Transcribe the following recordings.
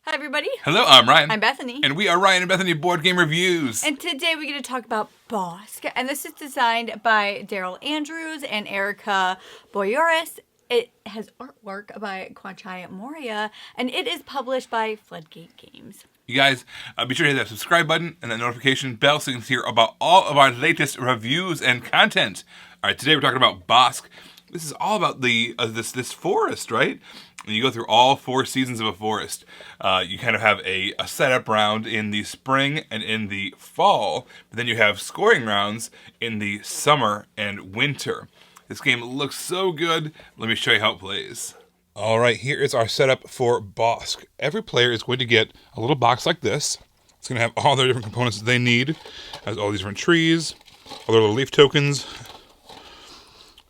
Hi, everybody. Hello, I'm Ryan. I'm Bethany. And we are Ryan and Bethany Board Game Reviews. And today we're going to talk about Bosk. And this is designed by Daryl Andrews and Erica Boyoris. It has artwork by Kwachai Moria, and it is published by Floodgate Games. You guys, be sure to hit that subscribe button and that notification bell so you can hear about all of our latest reviews and content. All right, today we're talking about Bosk. This is all about the this forest, right? And you go through all 4 seasons of a forest. You kind of have a setup round in the spring and in the fall, but then you have scoring rounds in the summer and winter. This game looks so good. Let me show you how it plays. All right, here is our setup for Bosk. Every player is going to get a little box like this. It's going to have all their different components that they need. It has all these different trees, all their little leaf tokens,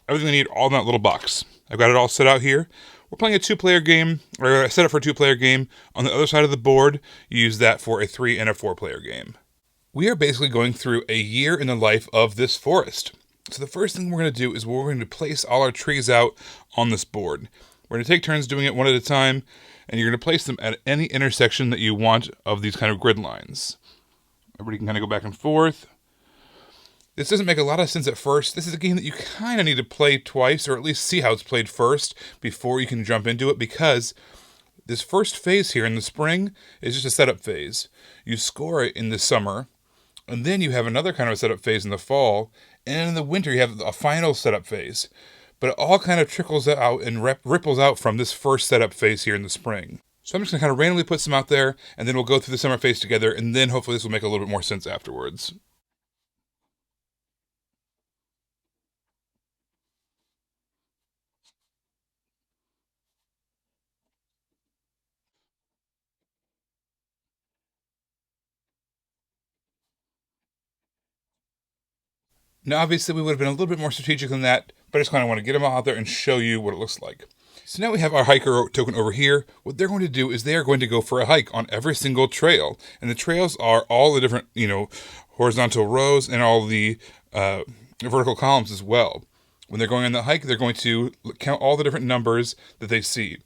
everything they need all in that little box. I've got it all set out here. We're playing a 2-player game, or set up for a 2-player game. On the other side of the board, you use that for a 3 and a 4-player game. We are basically going through a year in the life of this forest. So the first thing we're going to do is we're going to place all our trees out on this board. We're going to take turns doing it one at a time, and you're going to place them at any intersection that you want of these kind of grid lines. Everybody can kind of go back and forth. This doesn't make a lot of sense at first. This is a game that you kind of need to play twice, or at least see how it's played first, before you can jump into it, because this first phase here in the spring is just a setup phase. You score it in the summer, and then you have another kind of setup phase in the fall, and in the winter you have a final setup phase. But it all kind of trickles out and ripples out from this first setup phase here in the spring. So I'm just going to kind of randomly put some out there, and then we'll go through the summer phase together, and then hopefully this will make a little bit more sense afterwards. Now, obviously, we would have been a little bit more strategic than that, but I just kind of want to get them all out there and show you what it looks like. So now we have our hiker token over here. What they're going to do is they are going to go for a hike on every single trail. And the trails are all the different, horizontal rows and all the vertical columns as well. When they're going on the hike, they're going to count all the different numbers that they see.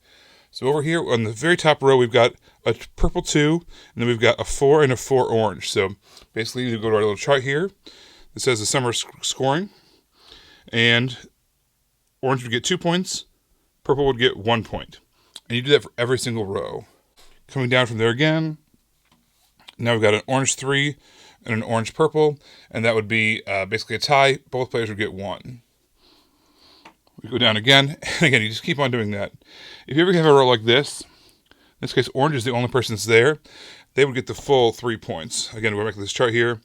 So over here on the very top row, we've got a purple 2, and then we've got a 4 and a 4 orange. So basically, you go to our little chart here. It says the summer scoring, and orange would get 2 points, purple would get 1 point. And you do that for every single row. Coming down from there again, now we've got an orange 3 and an orange purple, and that would be basically a tie. Both players would get 1. We go down again, and again, you just keep on doing that. If you ever have a row like this, in this case, orange is the only person that's there, they would get the full 3 points. Again, we're making this chart here.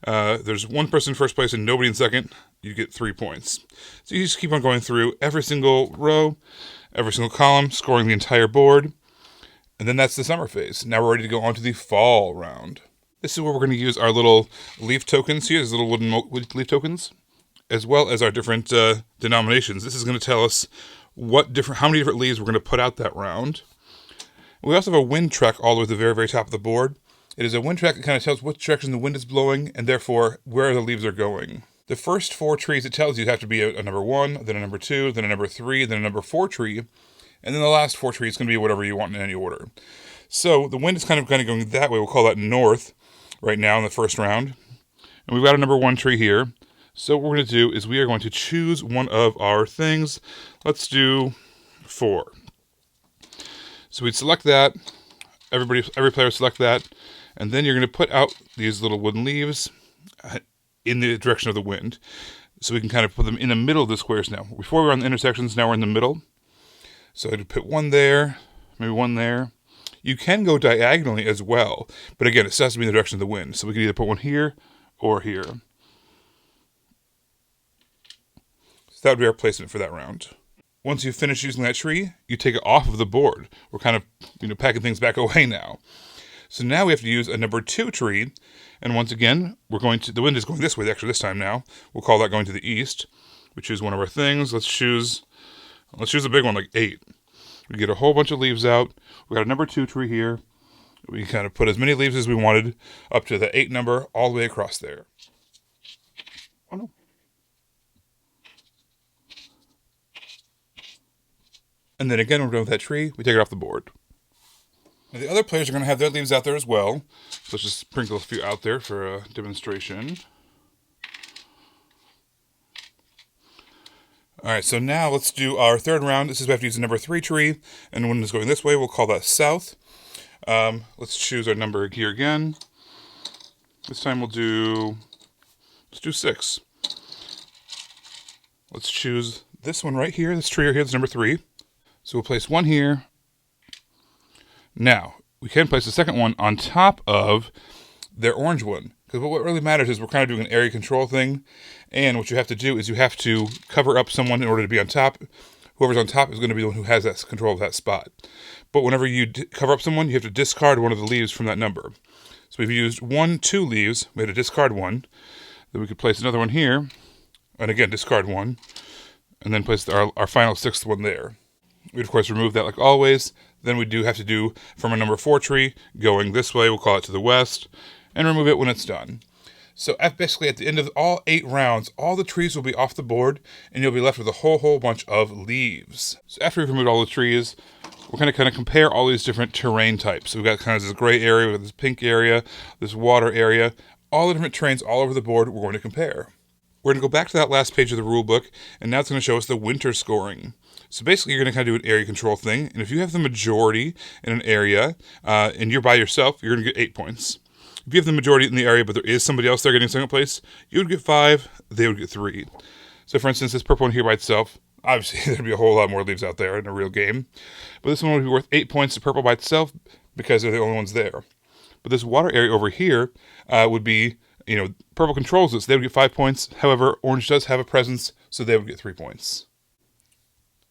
There's one person in first place and nobody in second, you get 3 points. So you just keep on going through every single row, every single column, scoring the entire board. And then that's the summer phase. Now we're ready to go on to the fall round. This is where we're going to use our little leaf tokens here, these little wooden leaf tokens, as well as our different denominations. This is going to tell us how many different leaves we're going to put out that round. We also have a wind track all the way to the very, very top of the board. It is a wind track that kind of tells which direction the wind is blowing, and therefore where the leaves are going. The first 4 trees it tells you have to be a number 1, then a number 2, then a number 3, then a number 4 tree, and then the last 4 trees can be whatever you want in any order. So the wind is kind of going that way. We'll call that north right now in the first round. And we've got a number 1 tree here. So what we're going to do is we are going to choose one of our things. Let's do 4. So we'd select that. Every player would select that. And then you're going to put out these little wooden leaves in the direction of the wind. So we can kind of put them in the middle of the squares now. Before we were on the intersections, now we're in the middle. So I'd put 1 there, maybe 1 there. You can go diagonally as well. But again, it still has to be in the direction of the wind. So we can either put 1 here or here. So that would be our placement for that round. Once you've finished using that tree, you take it off of the board. We're kind of packing things back away now. So now we have to use a number 2 tree, and once again, the wind is going this way, actually this time now. We'll call that going to the east. We choose one of our things. Let's choose a big one, like 8. We get a whole bunch of leaves out. We got a number 2 tree here. We kind of put as many leaves as we wanted up to the 8 number all the way across there. Oh no. And then again, we're done with that tree. We take it off the board. Now, the other players are going to have their leaves out there as well. So let's just sprinkle a few out there for a demonstration. All right, so now let's do our third round. This is we have to use the number 3 tree, and when it's going this way, we'll call that south. Let's choose our number here again. This time let's do 6. Let's choose this one right here, this tree right here, that's number 3. So we'll place one here. Now, we can place the second one on top of their orange one. Because what really matters is we're kind of doing an area control thing. And what you have to do is you have to cover up someone in order to be on top. Whoever's on top is going to be the one who has that control of that spot. But whenever you cover up someone, you have to discard one of the leaves from that number. So we've used 2 leaves. We had to discard one. Then we could place another one here. And again, discard one. And then place our final 6th one there. We'd, of course, remove that like always. Then we do have to do from a number 4 tree going this way. We'll call it to the west. And remove it when it's done. So basically at the end of all 8 rounds, all the trees will be off the board, and you'll be left with a whole bunch of leaves. So after we've removed all the trees, we're going to kind of compare all these different terrain types. So we've got kind of this gray area, we've got this pink area, this water area, all the different terrains all over the board we're going to compare. We're going to go back to that last page of the rule book, and now it's going to show us the winter scoring. So basically, you're going to kind of do an area control thing, and if you have the majority in an area, and you're by yourself, you're going to get 8 points. If you have the majority in the area, but there is somebody else there getting second place, you would get 5, they would get 3. So for instance, this purple one here by itself, obviously there'd be a whole lot more leaves out there in a real game. But this one would be worth 8 points to purple by itself because they're the only ones there. But this water area over here would be, purple controls this, they would get 5 points. However, orange does have a presence, so they would get 3 points.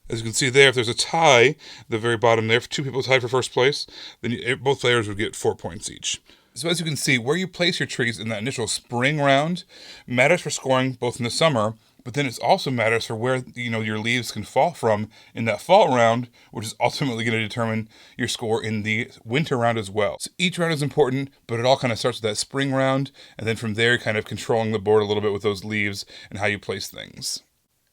As you can see there, if there's a tie at the very bottom there, if 2 people tied for first place, then both players would get 4 points each. So as you can see, where you place your trees in that initial spring round matters for scoring both in the summer, but then it also matters for where your leaves can fall from in that fall round, which is ultimately going to determine your score in the winter round as well. So each round is important, but it all kind of starts with that spring round, and then from there kind of controlling the board a little bit with those leaves and how you place things.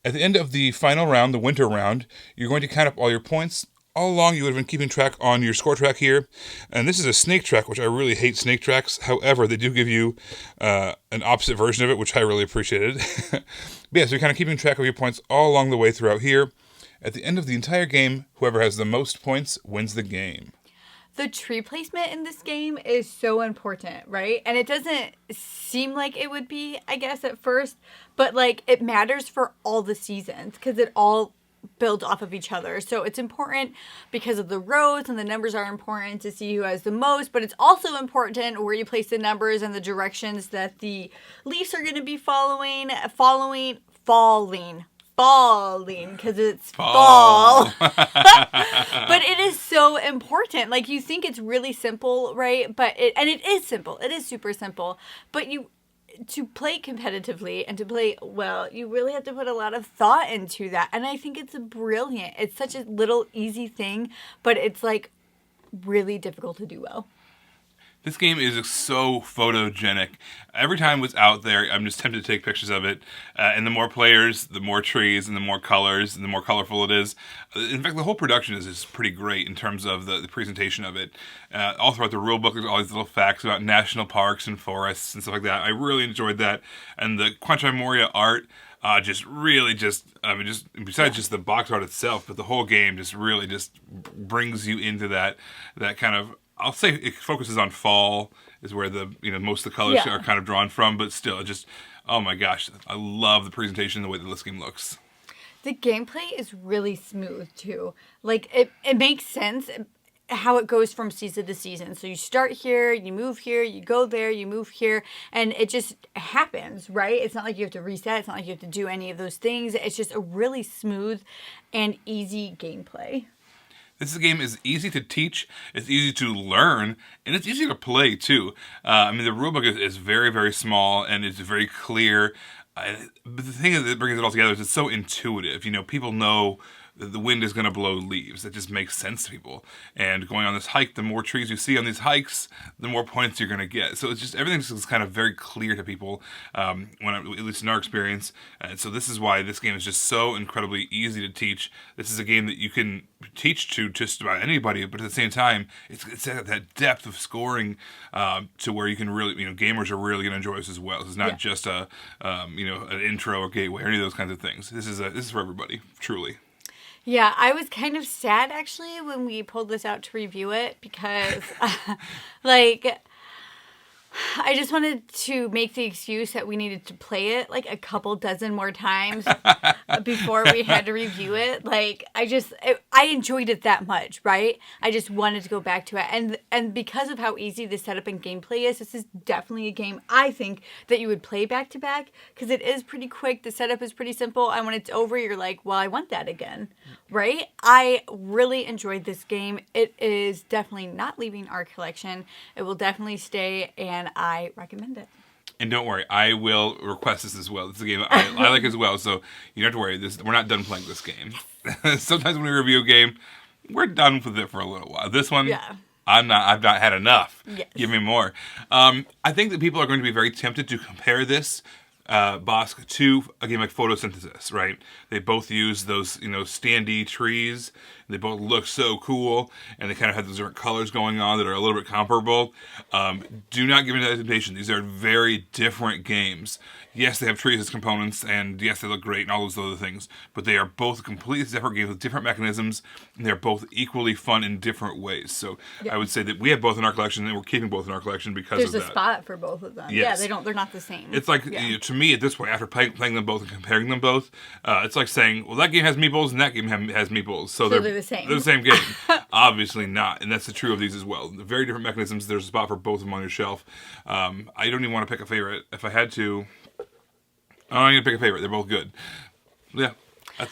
At the end of the final round, the winter round, you're going to count up all your points. All along, you would have been keeping track on your score track here. And this is a snake track, which I really hate snake tracks. However, they do give you an opposite version of it, which I really appreciated. But yeah, so you're kind of keeping track of your points all along the way throughout here. At the end of the entire game, whoever has the most points wins the game. The tree placement in this game is so important, right? And it doesn't seem like it would be, I guess, at first. But, it matters for all the seasons because it all build off of each other. So it's important because of the rows, and the numbers are important to see who has the most, but it's also important where you place the numbers and the directions that the leaves are going to be falling because it's fall. But it is so important. You think it's really simple, right? But it is simple. It is super simple. But to play competitively and to play well, you really have to put a lot of thought into that. And I think it's brilliant. It's such a little easy thing, but it's really difficult to do well. This game is so photogenic. Every time it's out there, I'm just tempted to take pictures of it. And the more players, the more trees, and the more colors, and the more colorful it is. In fact, the whole production is pretty great in terms of the presentation of it. All throughout the rule book, there's all these little facts about national parks and forests and stuff like that. I really enjoyed that. And the Quanchai Moria art, besides just the box art itself, but the whole game just really just brings you into that kind of, I'll say it focuses on fall is where the most of the colors are kind of drawn from, but still just, oh my gosh, I love the presentation and the way that this game looks. The gameplay is really smooth too. It makes sense how it goes from season to season. So you start here, you move here, you go there, you move here, and it just happens, right? It's not like you have to reset. It's not like you have to do any of those things. It's just a really smooth and easy gameplay. This game is easy to teach, it's easy to learn, and it's easy to play too. The rulebook is very, very small, and it's very clear. But the thing that brings it all together is it's so intuitive. People know the wind is going to blow leaves. It just makes sense to people. And going on this hike, the more trees you see on these hikes, the more points you're going to get. So it's just, everything's just kind of very clear to people, at least in our experience. And so this is why this game is just so incredibly easy to teach. This is a game that you can teach to just about anybody, but at the same time, it's at that depth of scoring to where you can really, gamers are really going to enjoy this as well. This is not just an intro or gateway or any of those kinds of things. This is for everybody, truly. Yeah, I was kind of sad actually when we pulled this out to review it because, I just wanted to make the excuse that we needed to play it like a couple dozen more times before we had to review it. I enjoyed it that much, right? I just wanted to go back to it. And because of how easy the setup and gameplay is, this is definitely a game I think that you would play back to back because it is pretty quick. The setup is pretty simple. And when it's over, you're like, well, I want that again, right? I really enjoyed this game. It is definitely not leaving our collection. It will definitely stay, and I recommend it. And don't worry, I will request this as well. This is a game I like as well, so you don't have to worry. We're not done playing this game. Sometimes when we review a game, we're done with it for a little while. This one, I've not had enough. Yes. Give me more. I think that people are going to be very tempted to compare this Bosk to a game like Photosynthesis, right? They both use those, standee trees. They both look so cool, and they kind of have those different colors going on that are a little bit comparable. Do not give into that temptation. These are very different games. Yes, they have trees as components, and yes, they look great and all those other things, but they are both completely separate games with different mechanisms, and they're both equally fun in different ways. So I would say that we have both in our collection, and we're keeping both in our collection because of that. There's a spot for both of them. Yes. Yeah, they're not the same. It's like, to me at this point, after playing them both and comparing them both, it's like saying, well, that game has meeples and that game has meeples. So they're the same. They're the same game. Obviously not. And that's the true of these as well. They're very different mechanisms. There's a spot for both of them on your shelf. I don't even want to pick a favorite. If I had to, I'm going to pick a favorite. They're both good. Yeah.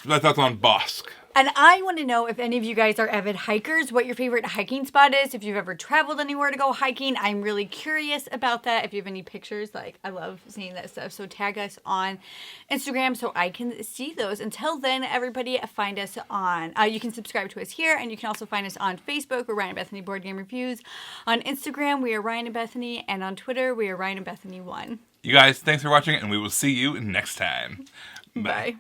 That's on Bosk. And I want to know if any of you guys are avid hikers, what your favorite hiking spot is, if you've ever traveled anywhere to go hiking. I'm really curious about that. If you have any pictures, I love seeing that stuff. So tag us on Instagram so I can see those. Until then, everybody, find us on, you can subscribe to us here, and you can also find us on Facebook. We're Ryan and Bethany Board Game Reviews. On Instagram, we are Ryan and Bethany, and on Twitter, we are Ryan and Bethany 1. You guys, thanks for watching, and we will see you next time. Bye.